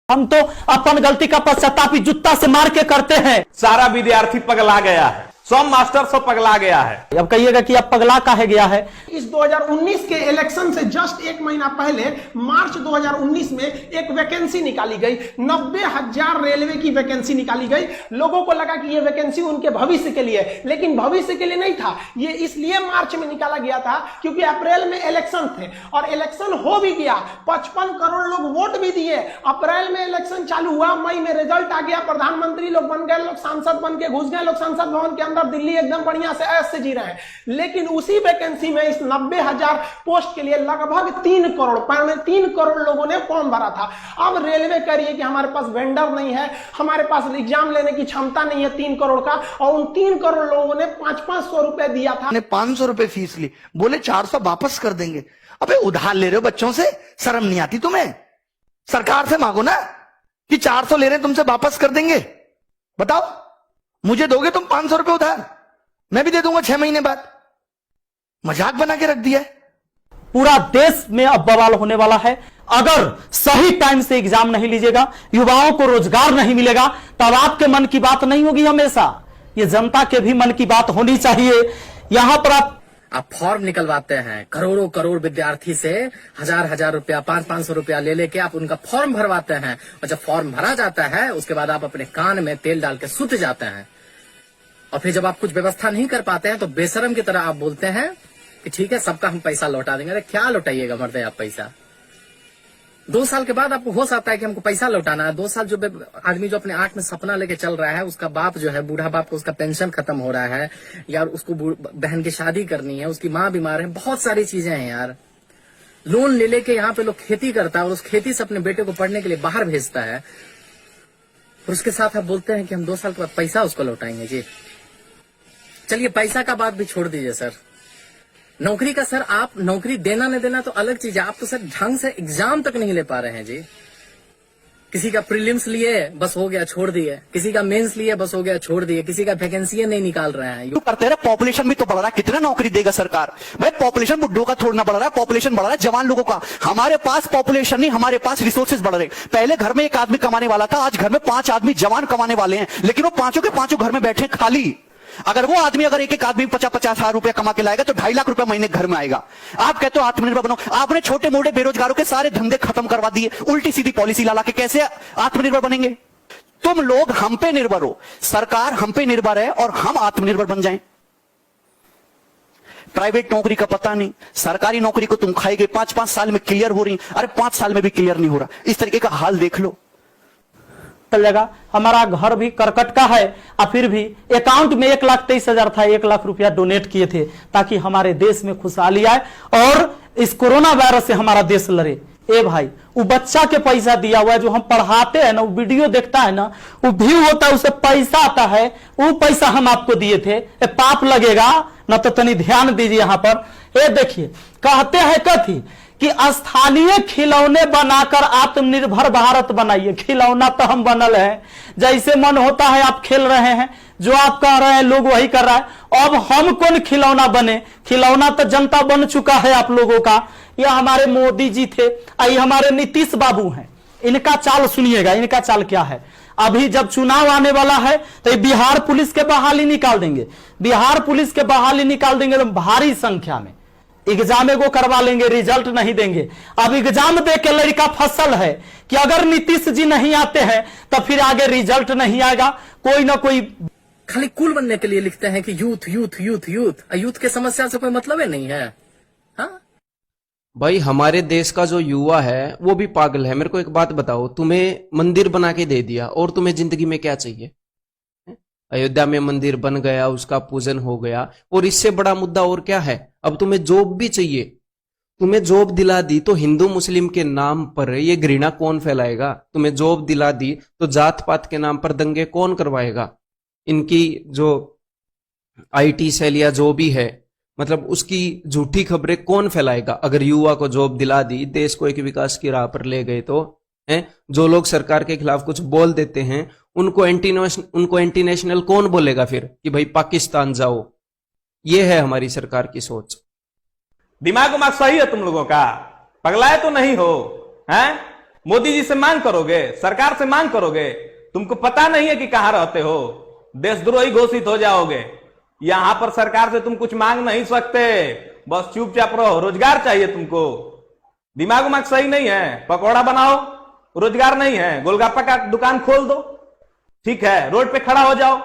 हम तो अपन गलती का पश्चाताप जूता से मार के करते हैं। सारा विद्यार्थी पगला गया है, सब मास्टर सब पगला गया है। अब कहिएगा कि अब पगला काहे गया है। इस 2019 के इलेक्शन से जस्ट एक महीना पहले मार्च 2019 में एक वैकेंसी निकाली गई, 90,000 रेलवे की वैकेंसी निकाली गई। लोगों को लगा कि यह वैकेंसी उनके भविष्य के लिए, लेकिन भविष्य के लिए नहीं था। ये इसलिए मार्च में निकाला गया था क्योंकि अप्रैल में इलेक्शन थे और इलेक्शन हो भी गया, 55 करोड़ लोग वोट भी दिए। अप्रैल में इलेक्शन चालू हुआ, मई में रिजल्ट आ गया, प्रधानमंत्री लोग बन गए, लोग सांसद बन के घुस गए, लोग संसद भवन के अंदर दिल्ली एकदम बढ़िया से ऐश से जी रहे हैं। लेकिन उसी वैकेंसी में इस 90,000 पोस्ट के लिए लगभग 3 करोड़ लोगों ने फॉर्म भरा था। अब रेलवे कह रही है कि हमारे पास वेंडर नहीं है, हमारे पास एग्जाम लेने की क्षमता नहीं है 3 करोड़ का, और उन 3 करोड़ लोगों ने 500 रुपए दिया था। 500 रुपए फीस ली, बोले 400 वापस कर देंगे। अबे उधार ले रहे हो बच्चों से, शर्म नहीं आती तुम्हें? सरकार से मांगो ना कि 400 ले रहे हैं तुमसे वापस कर देंगे। बताओ, मुझे दोगे तुम 500 रुपए उधार, मैं भी दे दूंगा 6 महीने बाद। मजाक बना के रख दिया है। पूरा देश में अब बवाल होने वाला है। अगर सही टाइम से एग्जाम नहीं लीजिएगा, युवाओं को रोजगार नहीं मिलेगा, तब आपके मन की बात नहीं होगी। हमेशा ये जनता के भी मन की बात होनी चाहिए। यहां पर आप फॉर्म निकलवाते हैं, करोड़ों करोड़ विद्यार्थी से हजार रुपया, 500 रुपया ले लेके आप उनका फॉर्म भरवाते हैं, और जब फॉर्म भरा जाता है उसके बाद आप अपने कान में तेल डाल के सुत जाते हैं। और फिर जब आप कुछ व्यवस्था नहीं कर पाते हैं तो बेशरम की तरह आप बोलते हैं कि ठीक है सबका हम पैसा लौटा देंगे। अरे क्या लौटाइएगा मरते आप पैसा? 2 साल के बाद आपको होश आता है कि हमको पैसा लौटाना है। 2 साल जो आदमी जो अपने आंख में सपना लेके चल रहा है, उसका बाप जो है, बूढ़ा बाप को उसका पेंशन खत्म हो रहा है, यार उसको बहन की शादी करनी है, उसकी माँ बीमार है, बहुत सारी चीजें हैं यार। लोन ले लेके यहाँ पे लोग खेती करता है और उस खेती से अपने बेटे को पढ़ने के लिए बाहर भेजता है, और उसके साथ आप बोलते हैं कि हम 2 साल के बाद पैसा उसको लौटाएंगे। जी चलिए, पैसा का बात भी छोड़ दीजिए सर, नौकरी का सर, आप नौकरी देना न देना तो अलग चीज है, आप तो सर ढंग से एग्जाम तक नहीं ले पा रहे हैं जी। किसी का प्रीलिम्स लिए बस हो गया छोड़ दिए, किसी का मेंस लिए बस हो गया छोड़ दिए, किसी का वैकेंसी नहीं निकाल रहे हैं। क्यों करते रहे? पॉपुलेशन भी तो बढ़ रहा है, कितना नौकरी देगा सरकार भाई? पॉपुलेशन बुड्ढों का थोड़ा बढ़ रहा है, पॉपुलेशन बढ़ रहा है जवान लोगों का। हमारे पास पॉपुलेशन नहीं, हमारे पास रिसोर्सेज बढ़ रहे। पहले घर में 1 आदमी कमाने वाला था, आज घर में 5 आदमी जवान कमाने वाले हैं, लेकिन वो पांचों के पांचों घर में बैठे खाली। अगर वो आदमी अगर एक आदमी 50-50 हजार रुपया कमा के लाएगा तो 2.5 लाख रुपया महीने घर में आएगा। आप कहते हो आत्मनिर्भर बनो, आपने छोटे मोटे बेरोजगारों के सारे धंधे खत्म करवा दिए, उल्टी सीधी पॉलिसी ला के कैसे आत्मनिर्भर बनेंगे? तुम लोग हम पे निर्भर हो, सरकार हम पे निर्भर है और हम आत्मनिर्भर बन जाएं। प्राइवेट नौकरी का पता नहीं, सरकारी नौकरी को तुम खाएगे 5-5 साल में क्लियर हो रही, अरे 5 साल में भी क्लियर नहीं हो रहा। इस तरीके का हाल देख लो। चलेगा, हमारा घर भी करकट का है और फिर भी अकाउंट में 1,23,000 था, 1 लाख रुपया डोनेट किए थे ताकि हमारे देश में खुशहाली आए और इस कोरोना वायरस से हमारा देश लड़े। ए भाई, वो बच्चा के पैसा दिया हुआ है, जो हम पढ़ाते हैं ना, वो वीडियो देखता है ना, वो व्यू होता है, उसे पैसा आता है, वो पैसा हम आपको दिए थे। पाप लगेगा ना, तो तनी ध्यान दीजिए। यहाँ पर ये देखिए, कहते हैं कथी कि स्थानीय खिलौने बनाकर आत्मनिर्भर भारत बनाइए। खिलौना तो हम बनल है, जैसे मन होता है आप खेल रहे हैं, जो आप कह रहे हैं लोग वही कर रहा है। अब हम कौन खिलौना बने? खिलौना तो जनता बन चुका है आप लोगों का। यह हमारे मोदी जी थे, ये हमारे नीतीश बाबू हैं। इनका चाल सुनिएगा, इनका चाल क्या है। अभी जब चुनाव आने वाला है तो बिहार पुलिस के बहाली निकाल देंगे, बिहार पुलिस के बहाली निकाल देंगे तो भारी संख्या में एग्जाम को करवा लेंगे, रिजल्ट नहीं देंगे। अब एग्जाम दे के लड़का फसल है कि अगर नीतीश जी नहीं आते हैं तो फिर आगे रिजल्ट नहीं आएगा। कोई ना कोई खाली कूल बनने के लिए लिखते हैं कि youth youth youth youth, youth के समस्या से कोई मतलब ही नहीं है। हाँ भाई, हमारे देश का जो युवा है वो भी पागल है। मेरे को एक बात बताओ, तुम्हें मंदिर बना के दे दिया और तुम्हें जिंदगी में क्या चाहिए? अयोध्या में मंदिर बन गया, उसका पूजन हो गया, और इससे बड़ा मुद्दा और क्या है? अब तुम्हें जॉब भी चाहिए, तुम्हें जॉब दिला दी तो हिंदू मुस्लिम के नाम पर ये घृणा कौन फैलाएगा? तुम्हें जॉब दिला दी तो जात पात के नाम पर दंगे कौन करवाएगा? इनकी जो आईटी सेल या जो भी है, मतलब उसकी झूठी खबरें कौन फैलाएगा? अगर युवा को जॉब दिला दी, देश को एक विकास की राह पर ले गए तो हैं? जो लोग सरकार के खिलाफ कुछ बोल देते हैं उनको एंटी नेशनल कौन बोलेगा फिर कि भाई पाकिस्तान जाओ? ये है हमारी सरकार की सोच। दिमाग सही है तुम लोगों का? पगलाए तो नहीं हो हैं? मोदी जी से मांग करोगे, सरकार से मांग करोगे? तुमको पता नहीं है कि कहां रहते हो, देशद्रोही घोषित हो जाओगे। यहां पर सरकार से तुम कुछ मांग नहीं सकते, बस चुपचाप रहो। रोजगार चाहिए तुमको, दिमाग उमाग सही नहीं है, पकौड़ा बनाओ, रोजगार नहीं है, गोलगप्पा का दुकान खोल दो, ठीक है, रोड पे खड़ा हो जाओ,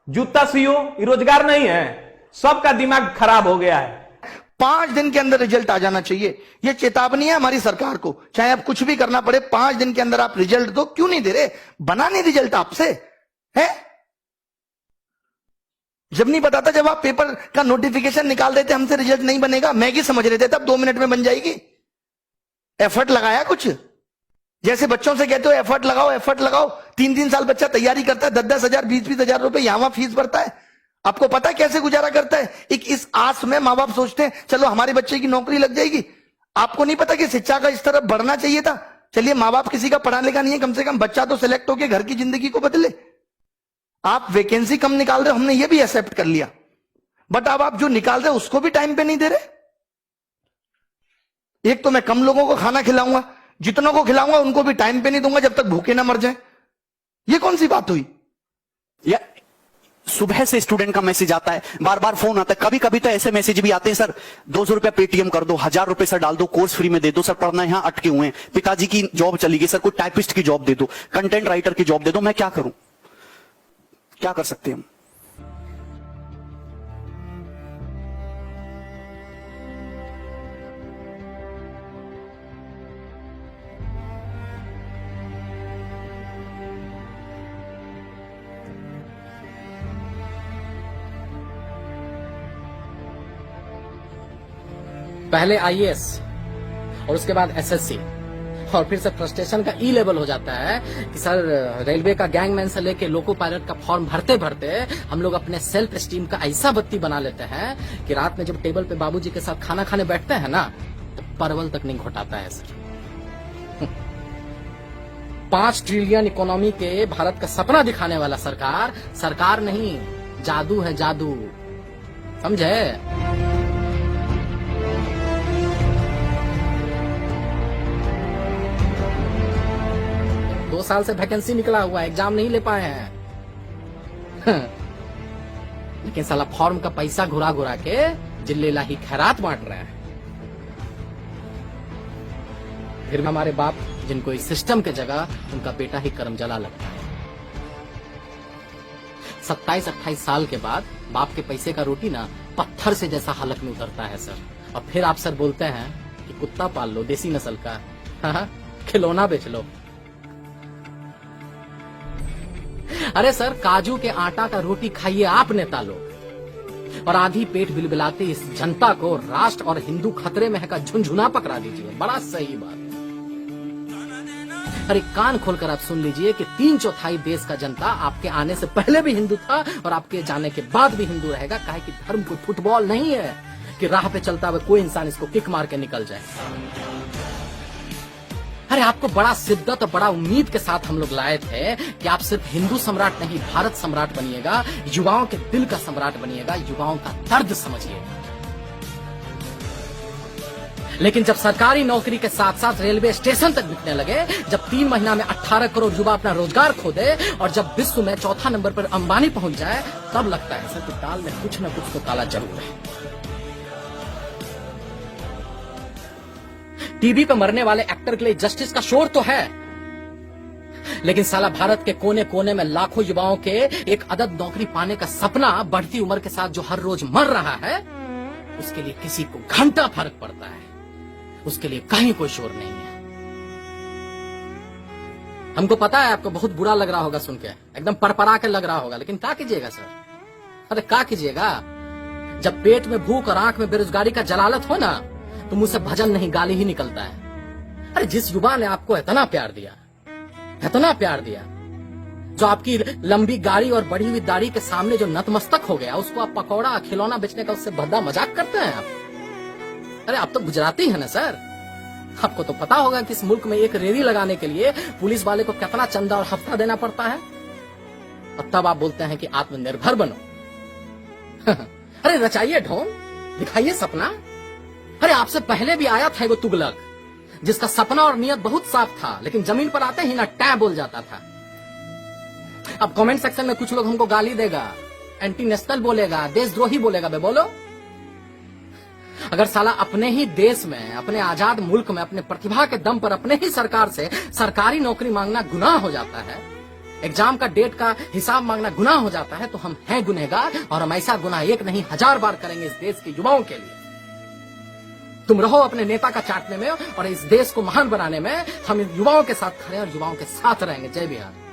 जूता सियो, ये रोजगार नहीं है। सबका दिमाग खराब हो गया है। 5 दिन के अंदर रिजल्ट आ जाना चाहिए, ये चेतावनी है हमारी सरकार को। चाहे अब कुछ भी करना पड़े, 5 दिन के अंदर आप रिजल्ट दो। क्यों नहीं दे रहे? बना नहीं रिजल्ट आपसे है? जब नहीं बताता, जब आप पेपर का नोटिफिकेशन निकाल देते हमसे रिजल्ट नहीं बनेगा, मैगी समझ रहे थे, तब 2 मिनट में बन जाएगी। एफर्ट लगाया कुछ? जैसे बच्चों से कहते हो एफर्ट लगाओ, एफर्ट लगाओ। 3-3 साल बच्चा तैयारी करता है, 10-10 हजार 20-20 हजार रुपए यहां फीस भरता है। आपको पता है कैसे गुजारा करता है? इस आस में मां बाप सोचते हैं चलो हमारे बच्चे की नौकरी लग जाएगी। आपको नहीं पता कि शिक्षा का इस तरफ बढ़ना चाहिए था? चलिए, मां बाप किसी का पढ़ा लिखा नहीं है, कम से कम बच्चा तो सिलेक्ट होकर घर की जिंदगी को बदले। आप वैकेंसी कम निकाल रहे हो, हमने ये भी एक्सेप्ट कर लिया, बट अब आप जो निकाल रहे हो उसको भी टाइम पे नहीं दे रहे। एक तो मैं कम लोगों को खाना खिलाऊंगा, जितनों को खिलाऊंगा उनको भी टाइम पे नहीं दूंगा जब तक भूखे ना मर जाए। ये कौन सी बात हुई? या सुबह से स्टूडेंट का मैसेज आता है, बार बार फोन आता है। कभी कभी तो ऐसे मैसेज भी आते हैं, सर 200 रुपया पेटीएम कर दो, 1000 रुपए सर डाल दो, कोर्स फ्री में दे दो, सर पढ़ना यहां अटके हुए हैं, पिताजी की जॉब चली गई, सर कोई टाइपिस्ट की जॉब दे दो, कंटेंट राइटर की जॉब दे दो। मैं क्या करूं? क्या कर सकते हैं हम? पहले आईएएस और उसके बाद एसएससी, और फिर से फ्रस्ट्रेशन का ई लेवल हो जाता है कि सर रेलवे का गैंगमैन से लेके लोको पायलट का फॉर्म भरते भरते हम लोग अपने सेल्फ एस्टीम का ऐसा बत्ती बना लेते हैं कि रात में जब टेबल पे बाबूजी के साथ खाना खाने बैठते हैं ना, तो परवल तक नहीं घोटाता है सर। 5 ट्रिलियन इकोनॉमी के भारत का सपना दिखाने वाला सरकार नहीं, जादू है जादू, समझे? 2 साल से वैकेंसी निकला हुआ है, एग्जाम नहीं ले पाए हैं। लेकिन साला फॉर्म का पैसा घुरा घुरा के जिले लाही खैरात बांट रहे हैं। फिर हमारे बाप जिनको इस सिस्टम के जगह उनका बेटा ही कर्म जला लगता है। 27-28 साल के बाद बाप के पैसे का रोटी ना पत्थर से जैसा हालत में उतरता है सर। और फिर आप सर बोलते हैं कि कुत्ता पाल लो देसी नस्ल का, हाँ, खिलौना बेच लो। अरे सर, काजू के आटा का रोटी खाइए आप नेता लोग, और आधी पेट बिलबिलाते इस जनता को राष्ट्र और हिंदू खतरे में है का झुनझुना पकड़ा दीजिए। बड़ा सही बात। अरे कान खोलकर आप सुन लीजिए कि 3/4 देश का जनता आपके आने से पहले भी हिंदू था और आपके जाने के बाद भी हिंदू रहेगा। काहे कि धर्म कोई फुटबॉल नहीं है कि राह पे चलता हुआ कोई इंसान इसको किक मार के निकल जाए। अरे आपको बड़ा शिद्दत और बड़ा उम्मीद के साथ हम लोग लाए थे कि आप सिर्फ हिंदू सम्राट नहीं, भारत सम्राट बनिएगा, युवाओं के दिल का सम्राट बनिएगा, युवाओं का दर्द समझिएगा। लेकिन जब सरकारी नौकरी के साथ साथ रेलवे स्टेशन तक बिकने लगे, जब 3 महीना में 18 करोड़ युवा अपना रोजगार खो दे, और जब विश्व में 4था नंबर पर अंबानी पहुंच जाए, तब लगता है सर कि दाल में कुछ न कुछ तो काला जरूर है। टीवी पे मरने वाले एक्टर के लिए जस्टिस का शोर तो है, लेकिन साला भारत के कोने कोने में लाखों युवाओं के एक अदद नौकरी पाने का सपना बढ़ती उम्र के साथ जो हर रोज मर रहा है, उसके लिए किसी को घंटा फर्क पड़ता है, उसके लिए कहीं कोई शोर नहीं है। हमको पता है आपको बहुत बुरा लग रहा होगा सुन के, एकदम परपरा के लग रहा होगा, लेकिन क्या कीजिएगा सर? अरे क्या कीजिएगा? जब पेट में भूख और आंख में बेरोजगारी का जलालत हो ना, तो मुझसे भजन नहीं गाली ही निकलता है। अरे जिस युवा ने आपको इतना प्यार दिया, इतना प्यार दिया, जो आपकी लंबी गाड़ी और बढ़ी हुई दाढ़ी के सामने जो नतमस्तक हो गया, उसको आप पकौड़ा खिलौना बेचने का उससे भद्दा मजाक करते हैं आप। अरे आप तो गुजराती हैं ना सर, आपको तो पता होगा कि इस मुल्क में एक रेडी लगाने के लिए पुलिस वाले को कितना चंदा और हफ्ता देना पड़ता है, और तब आप बोलते हैं कि आत्मनिर्भर बनो। अरे रचाइए ढोंग, दिखाइए सपना। अरे आपसे पहले भी आया था वो तुगलक, जिसका सपना और नियत बहुत साफ था, लेकिन जमीन पर आते ही ना टै बोल जाता था। अब कमेंट सेक्शन में कुछ लोग हमको गाली देगा, एंटी नेशनल बोलेगा, देशद्रोही बोलेगा। बे बोलो, अगर साला अपने ही देश में, अपने आजाद मुल्क में, अपने प्रतिभा के दम पर अपने ही सरकार से सरकारी नौकरी मांगना गुनाह हो जाता है, एग्जाम का डेट का हिसाब मांगना गुनाह हो जाता है, तो हम हैं गुनहगार, और हम ऐसा गुनाह एक नहीं 1000 बार करेंगे इस देश के युवाओं के लिए। तुम रहो अपने नेता का चाटने में, और इस देश को महान बनाने में हम इन युवाओं के साथ खड़े और युवाओं के साथ रहेंगे। जय बिहार।